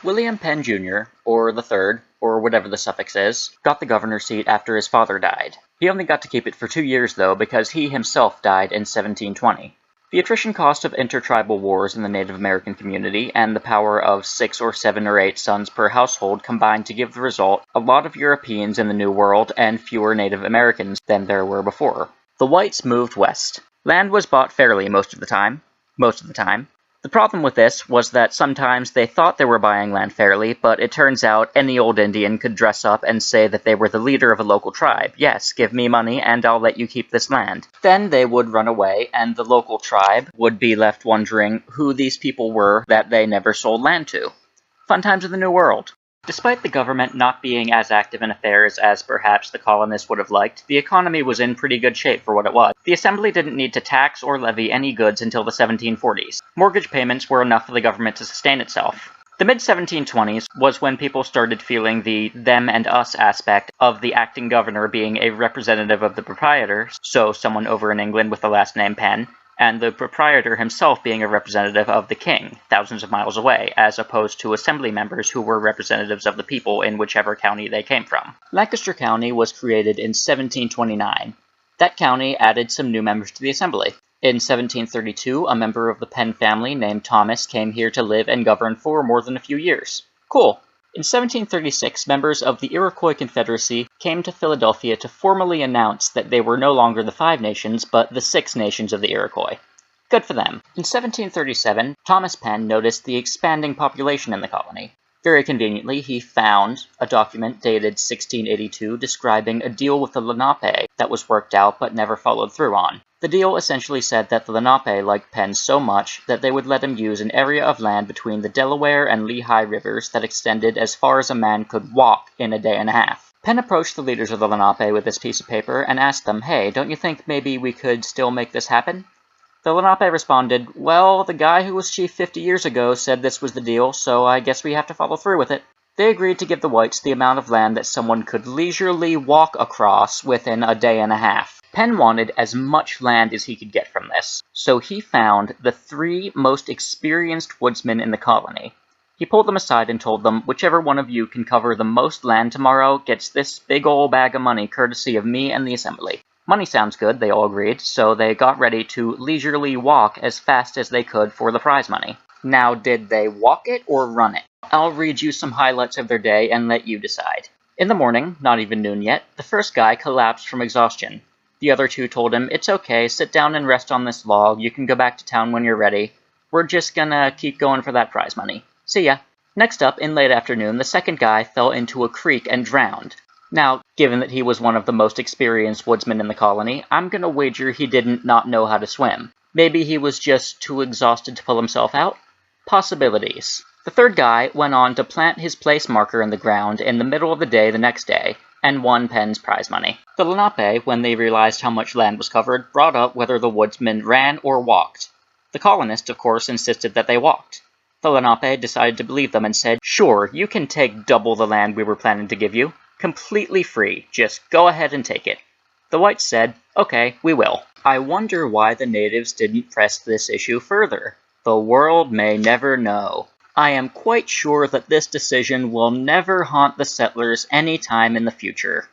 William Penn Jr., or the Third, or whatever the suffix is, got the governor's seat after his father died. He only got to keep it for 2 years, though, because he himself died in 1720. The attrition cost of intertribal wars in the Native American community and the power of 6 or 7 or 8 sons per household combined to give the result a lot of Europeans in the New World and fewer Native Americans than there were before. The whites moved west. Land was bought fairly most of the time. The problem with this was that sometimes they thought they were buying land fairly, but it turns out any old Indian could dress up and say that they were the leader of a local tribe. Yes, give me money and I'll let you keep this land. Then they would run away, and the local tribe would be left wondering who these people were that they never sold land to. Fun times in the New World. Despite the government not being as active in affairs as perhaps the colonists would have liked, the economy was in pretty good shape for what it was. The assembly didn't need to tax or levy any goods until the 1740s. Mortgage payments were enough for the government to sustain itself. The mid-1720s was when people started feeling the them and us aspect of the acting governor being a representative of the proprietor, so someone over in England with the last name Penn, and the proprietor himself being a representative of the king, thousands of miles away, as opposed to assembly members who were representatives of the people in whichever county they came from. Lancaster County was created in 1729. That county added some new members to the assembly. In 1732, a member of the Penn family named Thomas came here to live and govern for more than a few years. Cool. In 1736, members of the Iroquois Confederacy came to Philadelphia to formally announce that they were no longer the 5 nations, but the 6 nations of the Iroquois. Good for them. In 1737, Thomas Penn noticed the expanding population in the colony. Very conveniently, he found a document dated 1682 describing a deal with the Lenape that was worked out but never followed through on. The deal essentially said that the Lenape liked Penn so much that they would let him use an area of land between the Delaware and Lehigh rivers that extended as far as a man could walk in a day and a half. Penn approached the leaders of the Lenape with this piece of paper and asked them, "Hey, don't you think maybe we could still make this happen?" The Lenape responded, "Well, the guy who was chief 50 years ago said this was the deal, so I guess we have to follow through with it." They agreed to give the whites the amount of land that someone could leisurely walk across within a day and a half. Penn wanted as much land as he could get from this, so he found the 3 most experienced woodsmen in the colony. He pulled them aside and told them, "Whichever one of you can cover the most land tomorrow gets this big ol' bag of money courtesy of me and the assembly." Money sounds good, they all agreed, so they got ready to leisurely walk as fast as they could for the prize money. Now, did they walk it or run it? I'll read you some highlights of their day and let you decide. In the morning, not even noon yet, the first guy collapsed from exhaustion. The other 2 told him, "It's okay, sit down and rest on this log, you can go back to town when you're ready. We're just gonna keep going for that prize money. See ya." Next up, in late afternoon, the second guy fell into a creek and drowned. Now, given that he was one of the most experienced woodsmen in the colony, I'm gonna wager he didn't not know how to swim. Maybe he was just too exhausted to pull himself out? Possibilities. The third guy went on to plant his place marker in the ground in the middle of the day the next day, and won Penn's prize money. The Lenape, when they realized how much land was covered, brought up whether the woodsmen ran or walked. The colonists, of course, insisted that they walked. The Lenape decided to believe them and said, "Sure, you can take double the land we were planning to give you. Completely free. Just go ahead and take it." The whites said, "Okay, we will." I wonder why the natives didn't press this issue further. The world may never know. I am quite sure that this decision will never haunt the settlers any time in the future.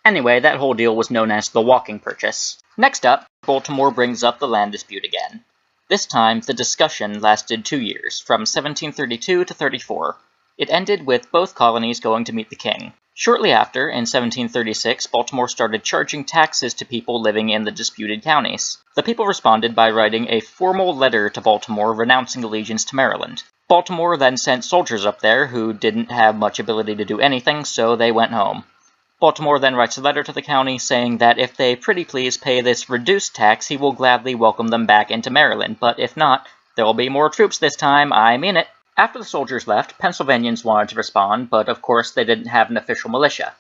Anyway, that whole deal was known as the walking purchase. Next up, Baltimore brings up the land dispute again. This time, the discussion lasted 2 years, from 1732 to 34. It ended with both colonies going to meet the king. Shortly after, in 1736, Baltimore started charging taxes to people living in the disputed counties. The people responded by writing a formal letter to Baltimore renouncing allegiance to Maryland. Baltimore then sent soldiers up there who didn't have much ability to do anything, so they went home. Baltimore then writes a letter to the county saying that if they pretty please pay this reduced tax, he will gladly welcome them back into Maryland, but if not, there will be more troops this time, I mean it. After the soldiers left, Pennsylvanians wanted to respond, but of course they didn't have an official militia.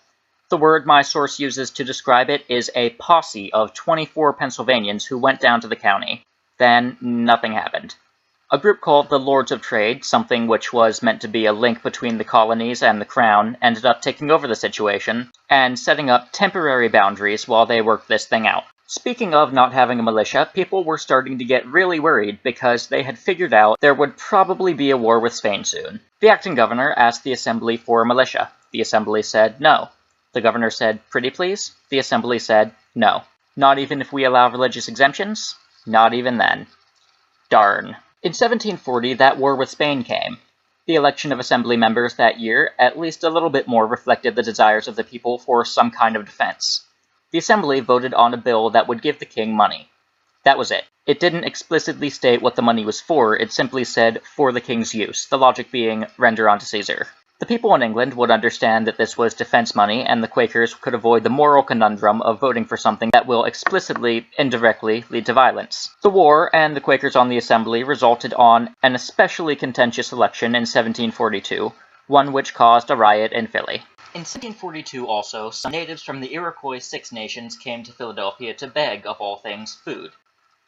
The word my source uses to describe it is a posse of 24 Pennsylvanians who went down to the county. Then, nothing happened. A group called the Lords of Trade, something which was meant to be a link between the colonies and the crown, ended up taking over the situation and setting up temporary boundaries while they worked this thing out. Speaking of not having a militia, people were starting to get really worried because they had figured out there would probably be a war with Spain soon. The acting governor asked the assembly for a militia. The assembly said no. The governor said, "Pretty please?" The assembly said, "No. Not even if we allow religious exemptions? Not even then." Darn. In 1740, that war with Spain came. The election of assembly members that year at least a little bit more reflected the desires of the people for some kind of defense. The assembly voted on a bill that would give the king money. That was it. It didn't explicitly state what the money was for, it simply said, "for the king's use," the logic being, render unto Caesar. The people in England would understand that this was defense money, and the Quakers could avoid the moral conundrum of voting for something that will explicitly, indirectly, lead to violence. The war, and the Quakers on the assembly, resulted on an especially contentious election in 1742, one which caused a riot in Philly. In 1742 also, some natives from the Iroquois Six Nations came to Philadelphia to beg, of all things, food.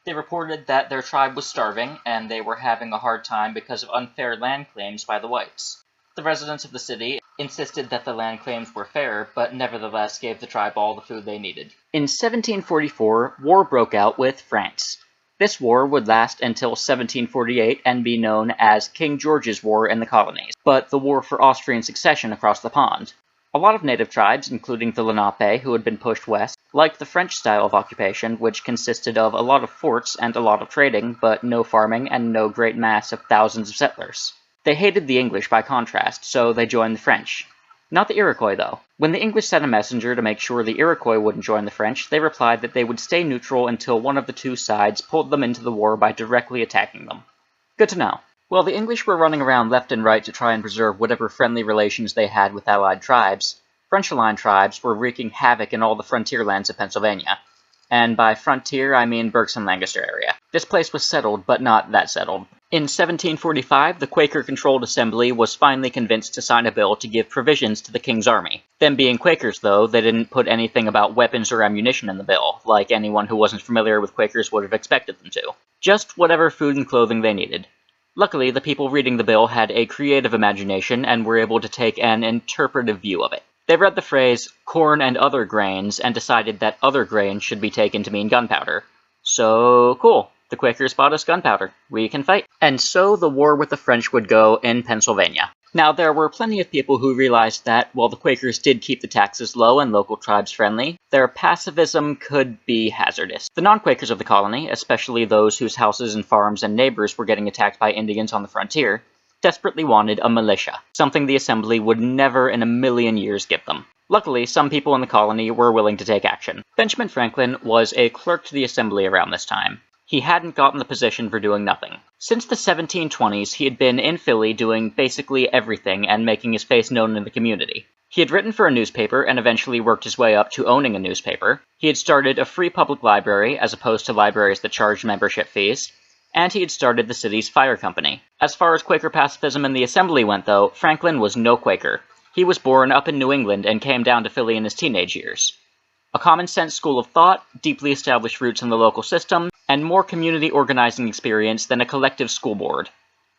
They reported that their tribe was starving, and they were having a hard time because of unfair land claims by the whites. The residents of the city insisted that the land claims were fair, but nevertheless gave the tribe all the food they needed. In 1744, war broke out with France. This war would last until 1748 and be known as King George's War in the colonies, but the war for Austrian succession across the pond. A lot of native tribes, including the Lenape, who had been pushed west, liked the French style of occupation, which consisted of a lot of forts and a lot of trading, but no farming and no great mass of thousands of settlers. They hated the English by contrast, so they joined the French. Not the Iroquois, though. When the English sent a messenger to make sure the Iroquois wouldn't join the French, they replied that they would stay neutral until one of the two sides pulled them into the war by directly attacking them. Good to know. While the English were running around left and right to try and preserve whatever friendly relations they had with allied tribes, French-aligned tribes were wreaking havoc in all the frontier lands of Pennsylvania. And by frontier, I mean Berks and Lancaster area. This place was settled, but not that settled. In 1745, the Quaker-controlled assembly was finally convinced to sign a bill to give provisions to the king's army. Them being Quakers, though, they didn't put anything about weapons or ammunition in the bill, like anyone who wasn't familiar with Quakers would have expected them to. Just whatever food and clothing they needed. Luckily, the people reading the bill had a creative imagination and were able to take an interpretive view of it. They read the phrase, "corn and other grains," and decided that other grains should be taken to mean gunpowder. So, cool. The Quakers bought us gunpowder. We can fight. And so the war with the French would go in Pennsylvania. Now, there were plenty of people who realized that, while the Quakers did keep the taxes low and local tribes friendly, their pacifism could be hazardous. The non-Quakers of the colony, especially those whose houses and farms and neighbors were getting attacked by Indians on the frontier, desperately wanted a militia, something the assembly would never in a million years give them. Luckily, some people in the colony were willing to take action. Benjamin Franklin was a clerk to the assembly around this time. He hadn't gotten the position for doing nothing. Since the 1720s, he had been in Philly doing basically everything and making his face known in the community. He had written for a newspaper and eventually worked his way up to owning a newspaper. He had started a free public library, as opposed to libraries that charged membership fees. And he had started the city's fire company. As far as Quaker pacifism in the assembly went, though, Franklin was no Quaker. He was born up in New England and came down to Philly in his teenage years. A common-sense school of thought, deeply established roots in the local system, and more community organizing experience than a collective school board.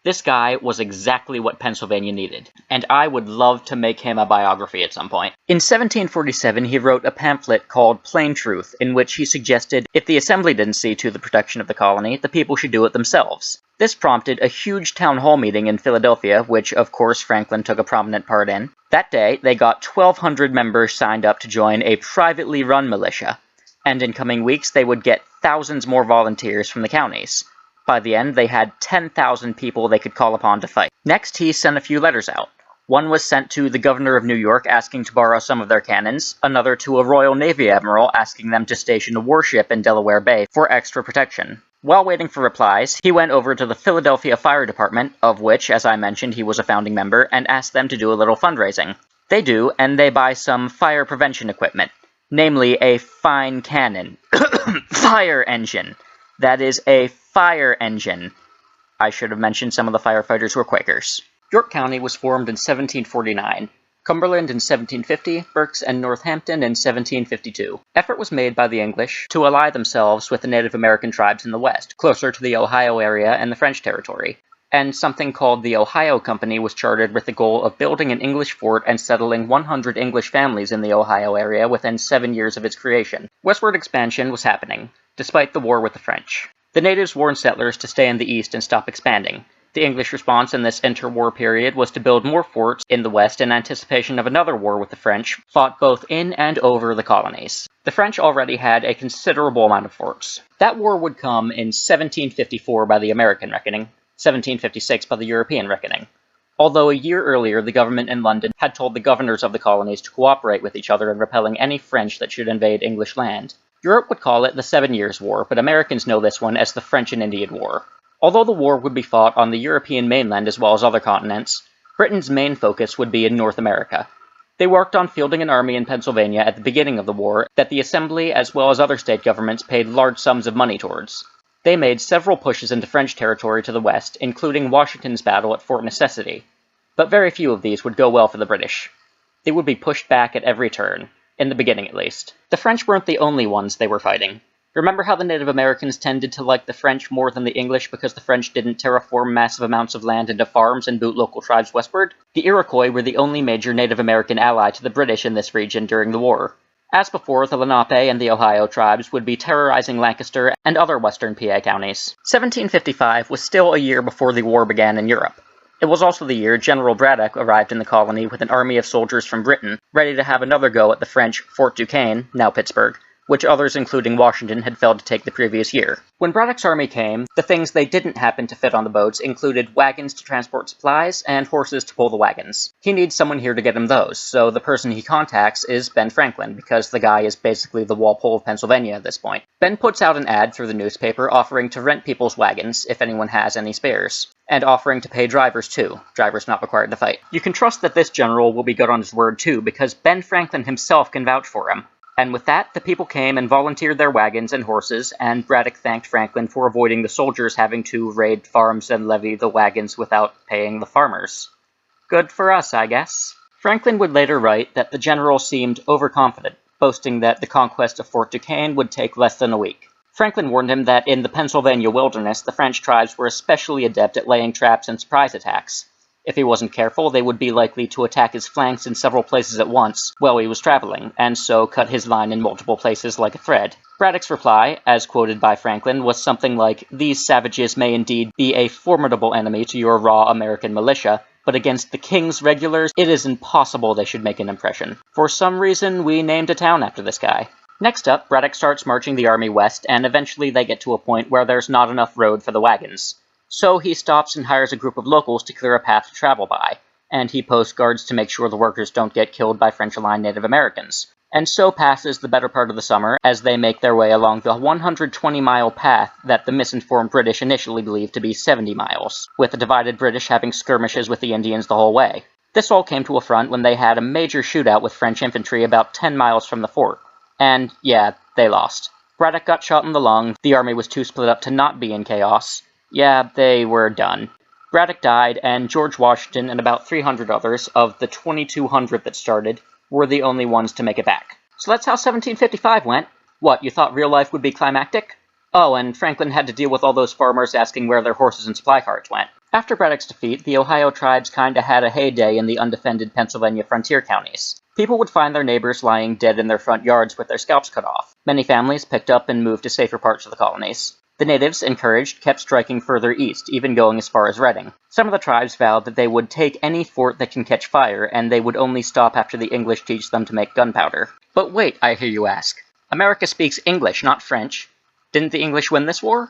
This guy was exactly what Pennsylvania needed, and I would love to make him a biography at some point. In 1747, he wrote a pamphlet called Plain Truth, in which he suggested if the assembly didn't see to the protection of the colony, the people should do it themselves. This prompted a huge town hall meeting in Philadelphia, which, of course, Franklin took a prominent part in. That day, they got 1,200 members signed up to join a privately run militia, and in coming weeks, they would get thousands more volunteers from the counties. By the end, they had 10,000 people they could call upon to fight. Next, he sent a few letters out. One was sent to the governor of New York asking to borrow some of their cannons, another to a Royal Navy admiral asking them to station a warship in Delaware Bay for extra protection. While waiting for replies, he went over to the Philadelphia Fire Department, of which, as I mentioned, he was a founding member, and asked them to do a little fundraising. They do, and they buy some fire prevention equipment, namely a fine cannon. Fire engine. That is a fire engine. I should have mentioned some of the firefighters were Quakers. York County was formed in 1749. Cumberland in 1750, Berks and Northampton in 1752. Effort was made by the English to ally themselves with the Native American tribes in the west, closer to the Ohio area and the French territory. and something called the Ohio Company was chartered with the goal of building an English fort and settling 100 English families in the Ohio area within 7 years of its creation. Westward expansion was happening, despite the war with the French. The natives warned settlers to stay in the east and stop expanding. The English response in this interwar period was to build more forts in the west in anticipation of another war with the French, fought both in and over the colonies. The French already had a considerable amount of forts. That war would come in 1754 by the American reckoning, 1756 by the European reckoning. Although a year earlier the government in London had told the governors of the colonies to cooperate with each other in repelling any French that should invade English land. Europe would call it the 7 Years' War, but Americans know this one as the French and Indian War. Although the war would be fought on the European mainland as well as other continents, Britain's main focus would be in North America. They worked on fielding an army in Pennsylvania at the beginning of the war that the Assembly as well as other state governments paid large sums of money towards. They made several pushes into French territory to the west, including Washington's battle at Fort Necessity, but very few of these would go well for the British. They would be pushed back at every turn, in the beginning at least. The French weren't the only ones they were fighting. Remember how the Native Americans tended to like the French more than the English because the French didn't terraform massive amounts of land into farms and boot local tribes westward? The Iroquois were the only major Native American ally to the British in this region during the war. As before, the Lenape and the Ohio tribes would be terrorizing Lancaster and other western PA counties. 1755 was still a year before the war began in Europe. It was also the year General Braddock arrived in the colony with an army of soldiers from Britain, ready to have another go at the French Fort Duquesne, now Pittsburgh, which others including Washington had failed to take the previous year. When Braddock's army came, the things they didn't happen to fit on the boats included wagons to transport supplies and horses to pull the wagons. He needs someone here to get him those, so the person he contacts is Ben Franklin, because the guy is basically the Walpole of Pennsylvania at this point. Ben puts out an ad through the newspaper offering to rent people's wagons, if anyone has any spares, and offering to pay drivers too, drivers not required to fight. You can trust that this general will be good on his word too, because Ben Franklin himself can vouch for him. And with that, the people came and volunteered their wagons and horses, and Braddock thanked Franklin for avoiding the soldiers having to raid farms and levy the wagons without paying the farmers. Good for us, I guess. Franklin would later write that the general seemed overconfident, boasting that the conquest of Fort Duquesne would take less than a week. Franklin warned him that in the Pennsylvania wilderness, the French tribes were especially adept at laying traps and surprise attacks. If he wasn't careful, they would be likely to attack his flanks in several places at once while he was traveling, and so cut his line in multiple places like a thread. Braddock's reply, as quoted by Franklin, was something like, "These savages may indeed be a formidable enemy to your raw American militia, but against the king's regulars, it is impossible they should make an impression. For some reason, we named a town after this guy." Next up, Braddock starts marching the army west, and eventually they get to a point where there's not enough road for the wagons. So he stops and hires a group of locals to clear a path to travel by, and he posts guards to make sure the workers don't get killed by French-aligned Native Americans. And so passes the better part of the summer as they make their way along the 120-mile path that the misinformed British initially believed to be 70 miles, with the divided British having skirmishes with the Indians the whole way. This all came to a front when they had a major shootout with French infantry about 10 miles from the fort. And yeah, they lost. Braddock got shot in the lung, the army was too split up to not be in chaos. Yeah, they were done. Braddock died, and George Washington and about 300 others, of the 2,200 that started, were the only ones to make it back. So that's how 1755 went. What, you thought real life would be climactic? Oh, and Franklin had to deal with all those farmers asking where their horses and supply carts went. After Braddock's defeat, the Ohio tribes kinda had a heyday in the undefended Pennsylvania frontier counties. People would find their neighbors lying dead in their front yards with their scalps cut off. Many families picked up and moved to safer parts of the colonies. The natives, encouraged, kept striking further east, even going as far as Reading. Some of the tribes vowed that they would take any fort that can catch fire, and they would only stop after the English teach them to make gunpowder. But wait, I hear you ask. America speaks English, not French. Didn't the English win this war?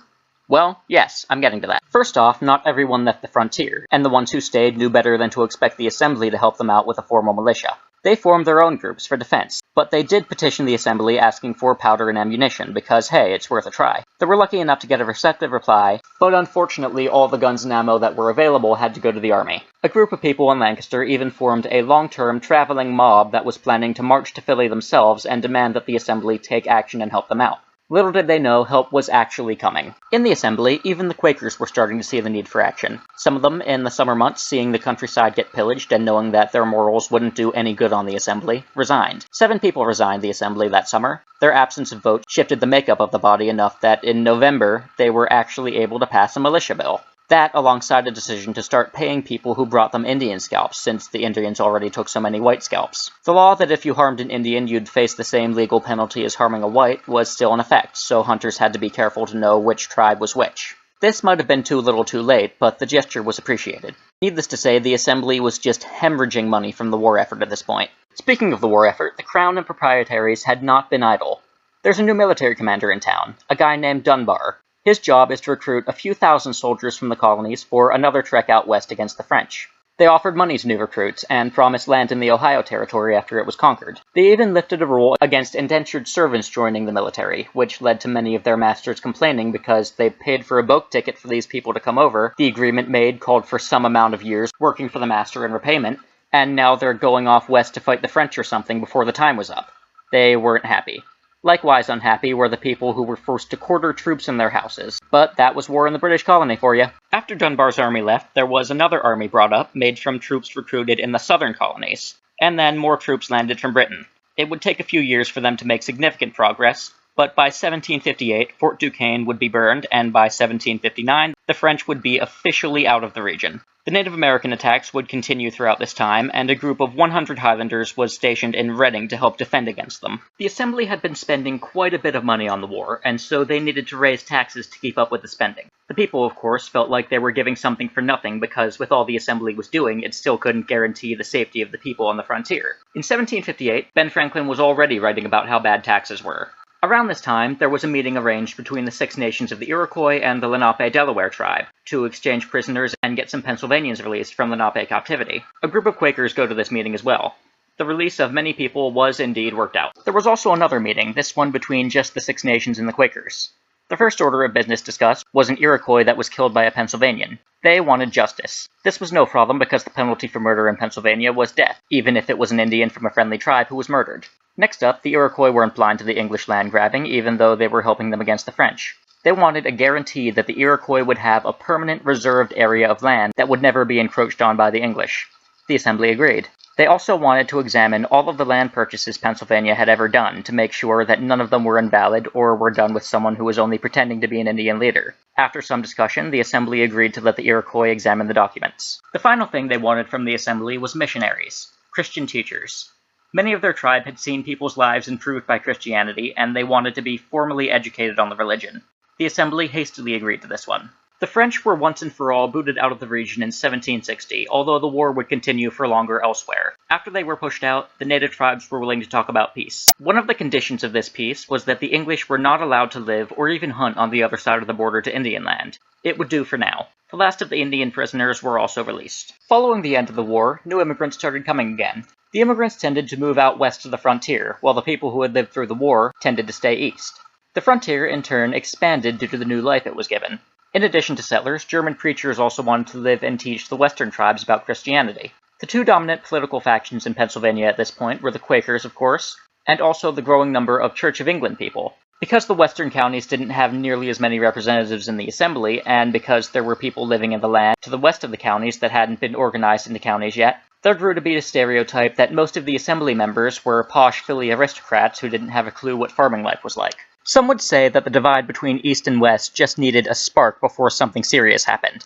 Well, yes, I'm getting to that. First off, not everyone left the frontier, and the ones who stayed knew better than to expect the Assembly to help them out with a formal militia. They formed their own groups for defense, but they did petition the Assembly asking for powder and ammunition, because hey, it's worth a try. They were lucky enough to get a receptive reply, but unfortunately all the guns and ammo that were available had to go to the army. A group of people in Lancaster even formed a long-term traveling mob that was planning to march to Philly themselves and demand that the Assembly take action and help them out. Little did they know help was actually coming. In the Assembly, even the Quakers were starting to see the need for action. Some of them, in the summer months, seeing the countryside get pillaged and knowing that their morals wouldn't do any good on the Assembly, resigned. 7 people resigned the Assembly that summer. Their absence of vote shifted the makeup of the body enough that in November, they were actually able to pass a militia bill. That, alongside a decision to start paying people who brought them Indian scalps, since the Indians already took so many white scalps. The law that if you harmed an Indian you'd face the same legal penalty as harming a white was still in effect, so hunters had to be careful to know which tribe was which. This might have been too little too late, but the gesture was appreciated. Needless to say, the Assembly was just hemorrhaging money from the war effort at this point. Speaking of the war effort, the Crown and proprietaries had not been idle. There's a new military commander in town, a guy named Dunbar. His job is to recruit a few thousand soldiers from the colonies for another trek out west against the French. They offered money to new recruits, and promised land in the Ohio Territory after it was conquered. They even lifted a rule against indentured servants joining the military, which led to many of their masters complaining because they paid for a boat ticket for these people to come over, the agreement made called for some amount of years working for the master in repayment, and now they're going off west to fight the French or something before the time was up. They weren't happy. Likewise unhappy were the people who were forced to quarter troops in their houses. But that was war in the British colony for you. After Dunbar's army left, there was another army brought up, made from troops recruited in the southern colonies. And then more troops landed from Britain. It would take a few years for them to make significant progress, but by 1758, Fort Duquesne would be burned, and by 1759, the French would be officially out of the region. The Native American attacks would continue throughout this time, and a group of 100 Highlanders was stationed in Reading to help defend against them. The Assembly had been spending quite a bit of money on the war, and so they needed to raise taxes to keep up with the spending. The people, of course, felt like they were giving something for nothing because with all the Assembly was doing, it still couldn't guarantee the safety of the people on the frontier. In 1758, Ben Franklin was already writing about how bad taxes were. Around this time, there was a meeting arranged between the Six Nations of the Iroquois and the Lenape Delaware tribe to exchange prisoners and get some Pennsylvanians released from Lenape captivity. A group of Quakers go to this meeting as well. The release of many people was indeed worked out. There was also another meeting, this one between just the Six Nations and the Quakers. The first order of business discussed was an Iroquois that was killed by a Pennsylvanian. They wanted justice. This was no problem because the penalty for murder in Pennsylvania was death, even if it was an Indian from a friendly tribe who was murdered. Next up, the Iroquois weren't blind to the English land grabbing, even though they were helping them against the French. They wanted a guarantee that the Iroquois would have a permanent reserved area of land that would never be encroached on by the English. The Assembly agreed. They also wanted to examine all of the land purchases Pennsylvania had ever done to make sure that none of them were invalid or were done with someone who was only pretending to be an Indian leader. After some discussion, the Assembly agreed to let the Iroquois examine the documents. The final thing they wanted from the Assembly was missionaries, Christian teachers. Many of their tribe had seen people's lives improved by Christianity, and they wanted to be formally educated on the religion. The Assembly hastily agreed to this one. The French were once and for all booted out of the region in 1760, although the war would continue for longer elsewhere. After they were pushed out, the native tribes were willing to talk about peace. One of the conditions of this peace was that the English were not allowed to live or even hunt on the other side of the border to Indian land. It would do for now. The last of the Indian prisoners were also released. Following the end of the war, new immigrants started coming again. The immigrants tended to move out west to the frontier, while the people who had lived through the war tended to stay east. The frontier, in turn, expanded due to the new life it was given. In addition to settlers, German preachers also wanted to live and teach the western tribes about Christianity. The two dominant political factions in Pennsylvania at this point were the Quakers, of course, and also the growing number of Church of England people. Because the western counties didn't have nearly as many representatives in the Assembly, and because there were people living in the land to the west of the counties that hadn't been organized into counties yet, there grew to be a stereotype that most of the Assembly members were posh Philly aristocrats who didn't have a clue what farming life was like. Some would say that the divide between East and West just needed a spark before something serious happened.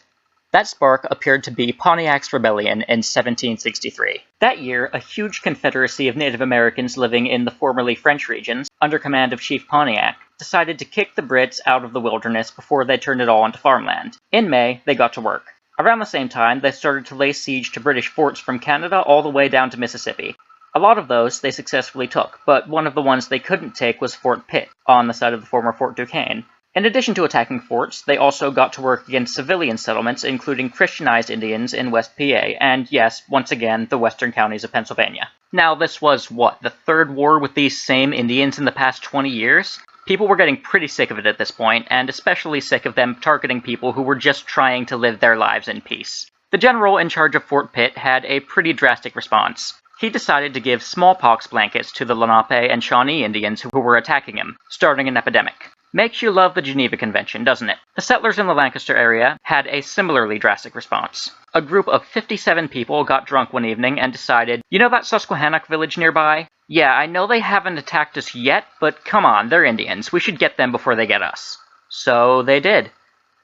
That spark appeared to be Pontiac's rebellion in 1763. That year, a huge confederacy of Native Americans living in the formerly French regions, under command of Chief Pontiac, decided to kick the Brits out of the wilderness before they turned it all into farmland. In May, they got to work. Around the same time, they started to lay siege to British forts from Canada all the way down to Mississippi. A lot of those they successfully took, but one of the ones they couldn't take was Fort Pitt, on the site of the former Fort Duquesne. In addition to attacking forts, they also got to work against civilian settlements, including Christianized Indians in West PA, and yes, once again, the western counties of Pennsylvania. Now, this was, the third war with these same Indians in the past 20 years? People were getting pretty sick of it at this point, and especially sick of them targeting people who were just trying to live their lives in peace. The general in charge of Fort Pitt had a pretty drastic response. He decided to give smallpox blankets to the Lenape and Shawnee Indians who were attacking him, starting an epidemic. Makes you love the Geneva Convention, doesn't it? The settlers in the Lancaster area had a similarly drastic response. A group of 57 people got drunk one evening and decided, you know that Susquehannock village nearby? Yeah, I know they haven't attacked us yet, but come on, they're Indians. We should get them before they get us. So they did.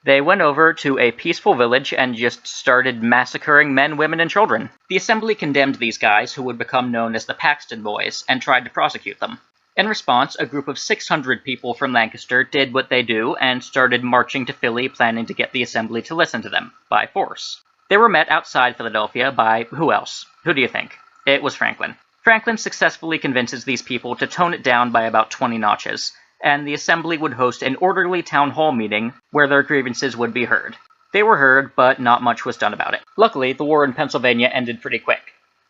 They went over to a peaceful village and just started massacring men, women, and children. The assembly condemned these guys, who would become known as the Paxton Boys, and tried to prosecute them. In response, a group of 600 people from Lancaster did what they do and started marching to Philly, planning to get the assembly to listen to them, by force. They were met outside Philadelphia by who else? Who do you think? It was Franklin. Franklin successfully convinces these people to tone it down by about 20 notches, and the assembly would host an orderly town hall meeting where their grievances would be heard. They were heard, but not much was done about it. Luckily, the war in Pennsylvania ended pretty quick.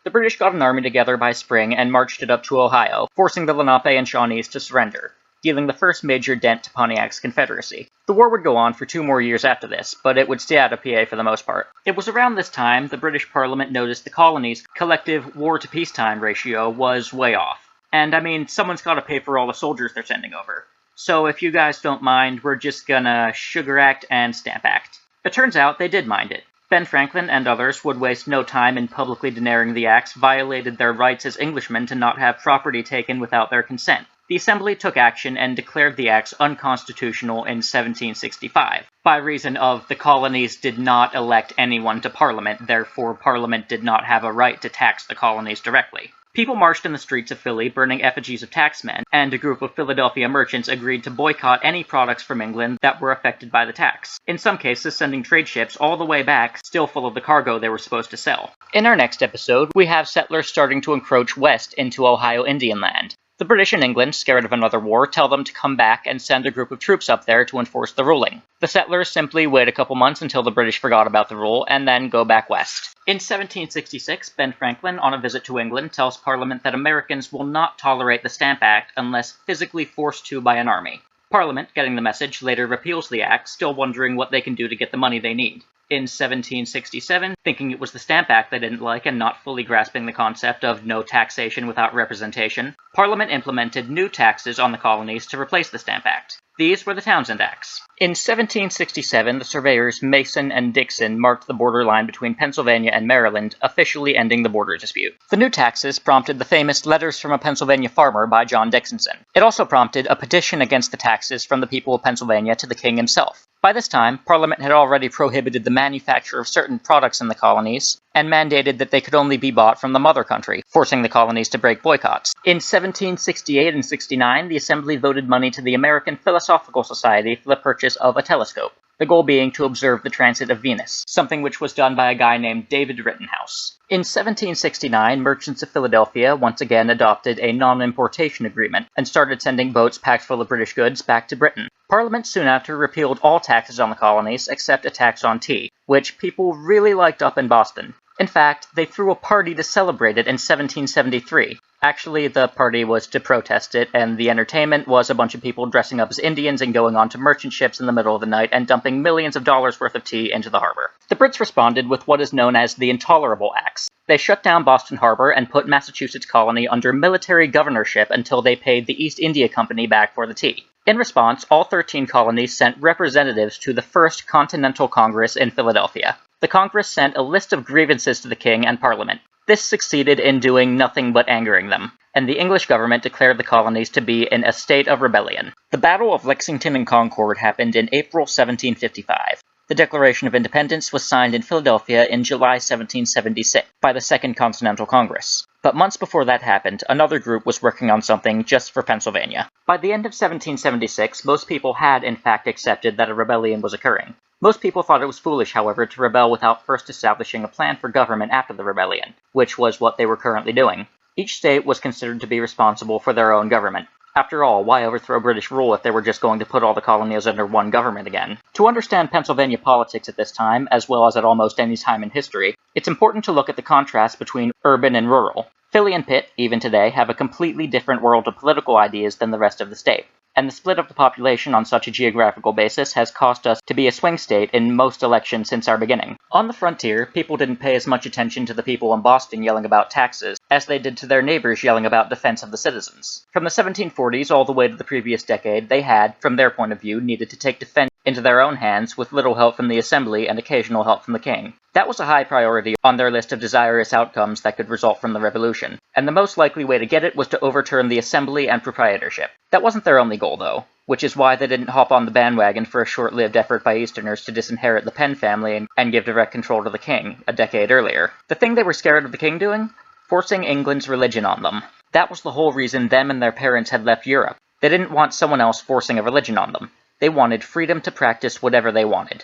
The British got an army together by spring and marched it up to Ohio, forcing the Lenape and Shawnees to surrender, dealing the first major dent to Pontiac's Confederacy. The war would go on for 2 more years after this, but it would stay out of PA for the most part. It was around this time the British Parliament noticed the colonies' collective war-to-peacetime ratio was way off. And I mean, someone's gotta pay for all the soldiers they're sending over. So if you guys don't mind, we're just gonna Sugar Act and Stamp Act. It turns out they did mind it. Ben Franklin and others would waste no time in publicly denying the acts violated their rights as Englishmen to not have property taken without their consent. The Assembly took action and declared the acts unconstitutional in 1765, by reason of the colonies did not elect anyone to Parliament, therefore Parliament did not have a right to tax the colonies directly. People marched in the streets of Philly burning effigies of taxmen, and a group of Philadelphia merchants agreed to boycott any products from England that were affected by the tax, in some cases sending trade ships all the way back, still full of the cargo they were supposed to sell. In our next episode, we have settlers starting to encroach west into Ohio Indian land. The British in England, scared of another war, tell them to come back and send a group of troops up there to enforce the ruling. The settlers simply wait a couple months until the British forgot about the rule, and then go back west. In 1766, Ben Franklin, on a visit to England, tells Parliament that Americans will not tolerate the Stamp Act unless physically forced to by an army. Parliament, getting the message, later repeals the act, still wondering what they can do to get the money they need. In 1767, thinking it was the Stamp Act they didn't like and not fully grasping the concept of no taxation without representation, Parliament implemented new taxes on the colonies to replace the Stamp Act. These were the Townshend Acts. In 1767, the surveyors Mason and Dixon marked the borderline between Pennsylvania and Maryland, officially ending the border dispute. The new taxes prompted the famous Letters from a Pennsylvania Farmer by John Dickinson. It also prompted a petition against the taxes from the people of Pennsylvania to the king himself. By this time, Parliament had already prohibited the manufacture of certain products in the colonies, and mandated that they could only be bought from the mother country, forcing the colonies to break boycotts. In 1768 and 69, the Assembly voted money to the American Philosophical Society for the purchase of a telescope, the goal being to observe the transit of Venus, something which was done by a guy named David Rittenhouse. In 1769, merchants of Philadelphia once again adopted a non-importation agreement and started sending boats packed full of British goods back to Britain. Parliament soon after repealed all taxes on the colonies except a tax on tea, which people really liked up in Boston. In fact, they threw a party to celebrate it in 1773. Actually, the party was to protest it, and the entertainment was a bunch of people dressing up as Indians and going on to merchant ships in the middle of the night and dumping millions of dollars worth of tea into the harbor. The Brits responded with what is known as the Intolerable Acts. They shut down Boston Harbor and put Massachusetts colony under military governorship until they paid the East India Company back for the tea. In response, all 13 colonies sent representatives to the First Continental Congress in Philadelphia. The Congress sent a list of grievances to the king and Parliament. This succeeded in doing nothing but angering them, and the English government declared the colonies to be in a state of rebellion. The Battle of Lexington and Concord happened in April 1755. The Declaration of Independence was signed in Philadelphia in July 1776 by the Second Continental Congress. But months before that happened, another group was working on something just for Pennsylvania. By the end of 1776, most people had in fact accepted that a rebellion was occurring. Most people thought it was foolish, however, to rebel without first establishing a plan for government after the rebellion, which was what they were currently doing. Each state was considered to be responsible for their own government. After all, why overthrow British rule if they were just going to put all the colonies under one government again? To understand Pennsylvania politics at this time, as well as at almost any time in history, it's important to look at the contrast between urban and rural. Philly and Pitt, even today, have a completely different world of political ideas than the rest of the state. And the split of the population on such a geographical basis has caused us to be a swing state in most elections since our beginning. On the frontier, people didn't pay as much attention to the people in Boston yelling about taxes as they did to their neighbors yelling about defense of the citizens. From the 1740s all the way to the previous decade, they had, from their point of view, needed to take defense into their own hands with little help from the Assembly and occasional help from the king. That was a high priority on their list of desirous outcomes that could result from the revolution, and the most likely way to get it was to overturn the Assembly and proprietorship. That wasn't their only goal, though, which is why they didn't hop on the bandwagon for a short-lived effort by Easterners to disinherit the Penn family and give direct control to the king a decade earlier. The thing they were scared of the king doing? Forcing England's religion on them. That was the whole reason them and their parents had left Europe. They didn't want someone else forcing a religion on them. They wanted freedom to practice whatever they wanted.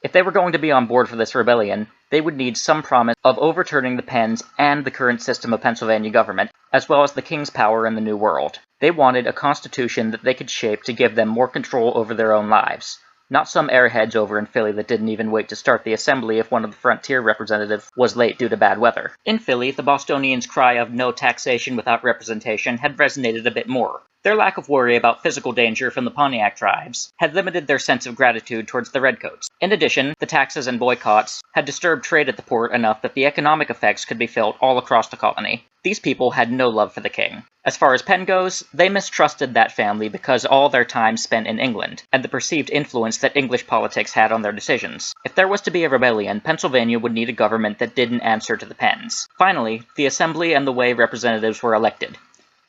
If they were going to be on board for this rebellion, they would need some promise of overturning the Penns and the current system of Pennsylvania government, as well as the king's power in the New World. They wanted a constitution that they could shape to give them more control over their own lives. Not some airheads over in Philly that didn't even wait to start the assembly if one of the frontier representatives was late due to bad weather. In Philly, the Bostonians' cry of no taxation without representation had resonated a bit more. Their lack of worry about physical danger from the Pontiac tribes had limited their sense of gratitude towards the Redcoats. In addition, the taxes and boycotts had disturbed trade at the port enough that the economic effects could be felt all across the colony. These people had no love for the king. As far as Penn goes, they mistrusted that family because all their time spent in England, and the perceived influence that English politics had on their decisions. If there was to be a rebellion, Pennsylvania would need a government that didn't answer to the Penns. Finally, the Assembly and the way representatives were elected.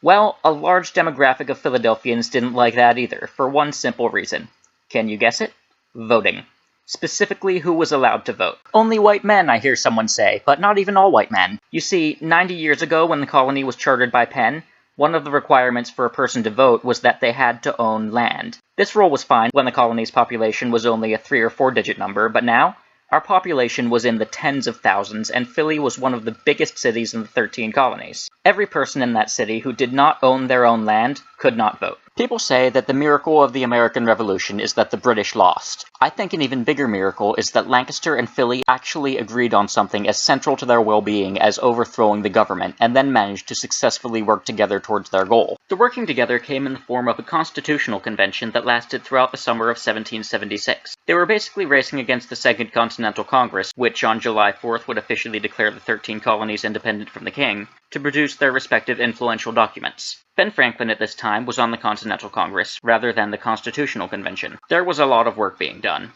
Well, a large demographic of Philadelphians didn't like that either, for one simple reason. Can you guess it? Voting. Specifically, who was allowed to vote. Only white men, I hear someone say, but not even all white men. You see, 90 years ago when the colony was chartered by Penn, one of the requirements for a person to vote was that they had to own land. This rule was fine when the colony's population was only a 3 or 4 digit number, but now, our population was in the tens of thousands, and Philly was one of the biggest cities in the 13 colonies. Every person in that city who did not own their own land could not vote. People say that the miracle of the American Revolution is that the British lost. I think an even bigger miracle is that Lancaster and Philly actually agreed on something as central to their well-being as overthrowing the government, and then managed to successfully work together towards their goal. The working together came in the form of a constitutional convention that lasted throughout the summer of 1776. They were basically racing against the Second Continental Congress, which on July 4th would officially declare the 13 colonies independent from the king, to produce their respective influential documents. Ben Franklin at this time was on the Continental Congress, rather than the Constitutional Convention. There was a lot of work being done.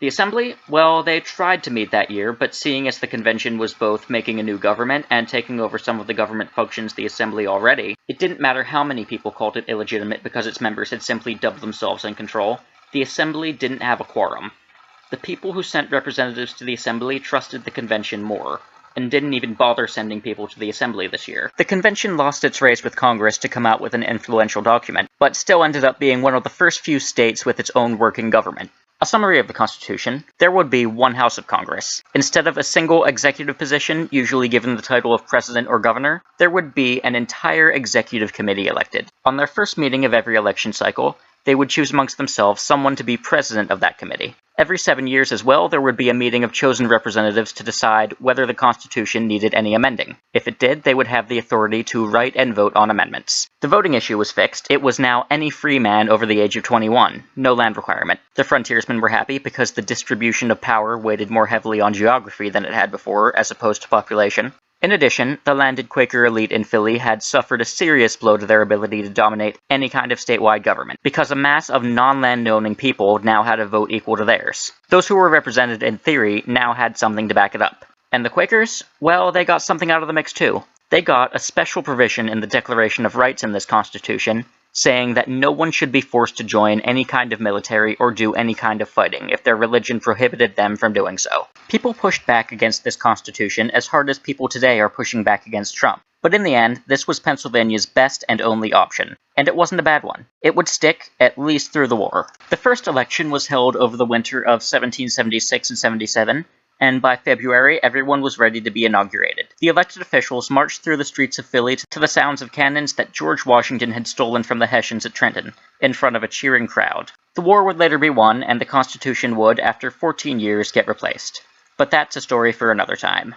The Assembly? Well, they tried to meet that year, but seeing as the convention was both making a new government and taking over some of the government functions the Assembly already, it didn't matter how many people called it illegitimate because its members had simply dubbed themselves in control. The Assembly didn't have a quorum. The people who sent representatives to the Assembly trusted the convention more, and didn't even bother sending people to the Assembly this year. The convention lost its race with Congress to come out with an influential document, but still ended up being one of the first few states with its own working government. A summary of the Constitution: there would be one House of Congress. Instead of a single executive position, usually given the title of President or Governor, there would be an entire executive committee elected. On their first meeting of every election cycle, they would choose amongst themselves someone to be president of that committee. Every 7 years as well, there would be a meeting of chosen representatives to decide whether the Constitution needed any amending. If it did, they would have the authority to write and vote on amendments. The voting issue was fixed. It was now any free man over the age of 21, no land requirement. The frontiersmen were happy because the distribution of power weighted more heavily on geography than it had before, as opposed to population. In addition, the landed Quaker elite in Philly had suffered a serious blow to their ability to dominate any kind of statewide government, because a mass of non-land-owning people now had a vote equal to theirs. Those who were represented in theory now had something to back it up. And the Quakers? Well, they got something out of the mix too. They got a special provision in the Declaration of Rights in this Constitution, saying that no one should be forced to join any kind of military or do any kind of fighting if their religion prohibited them from doing so. People pushed back against this Constitution as hard as people today are pushing back against Trump. But in the end, this was Pennsylvania's best and only option. And it wasn't a bad one. It would stick, at least through the war. The first election was held over the winter of 1776 and 77, and by February, everyone was ready to be inaugurated. The elected officials marched through the streets of Philly to the sounds of cannons that George Washington had stolen from the Hessians at Trenton, in front of a cheering crowd. The war would later be won, and the Constitution would, after 14 years, get replaced. But that's a story for another time.